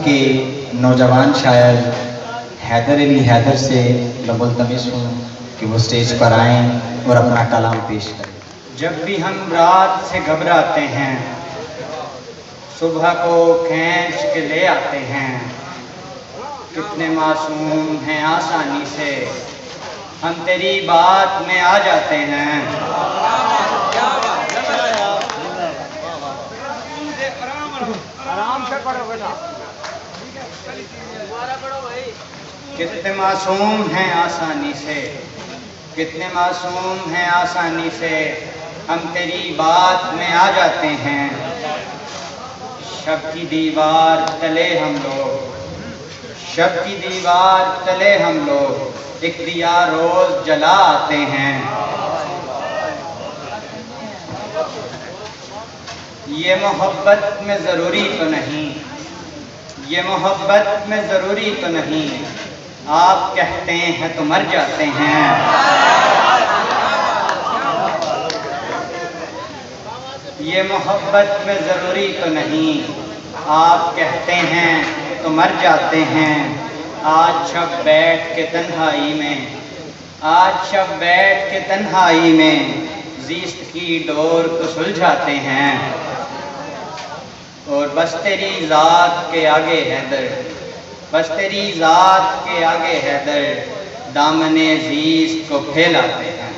के नौजवान शायर हैदर अली हैदर से मुल्तमिस हूँ कि वो स्टेज पर आएँ और अपना कलाम पेश करें। जब भी हम रात से घबराते हैं, सुबह को खींच के ले आते हैं। कितने मासूम हैं आसानी से हम तेरी बात में आ जाते हैं। आराम से पढ़ो बेटा। कितने मासूम हैं आसानी से, कितने मासूम हैं आसानी से हम तेरी बात में आ जाते हैं। शब की दीवार तले हम लोग, शब की दीवार तले हम लोग एक दिया रोज जला आते हैं। ये मोहब्बत में ज़रूरी तो नहीं, ये मोहब्बत में ज़रूरी तो नहीं, आप कहते हैं तो मर जाते हैं। ये मोहब्बत में ज़रूरी तो नहीं, आप कहते हैं तो मर जाते हैं। आज शब बैठ के तन्हाई में, आज शब बैठ के तन्हाई में ज़ीस्त की डोर को सुलझाते हैं। और बस तेरी ज़ात के आगे हैदर, बस तेरी ज़ात के आगे हैदर दामने ज़ीस्त को फैलाते हैं।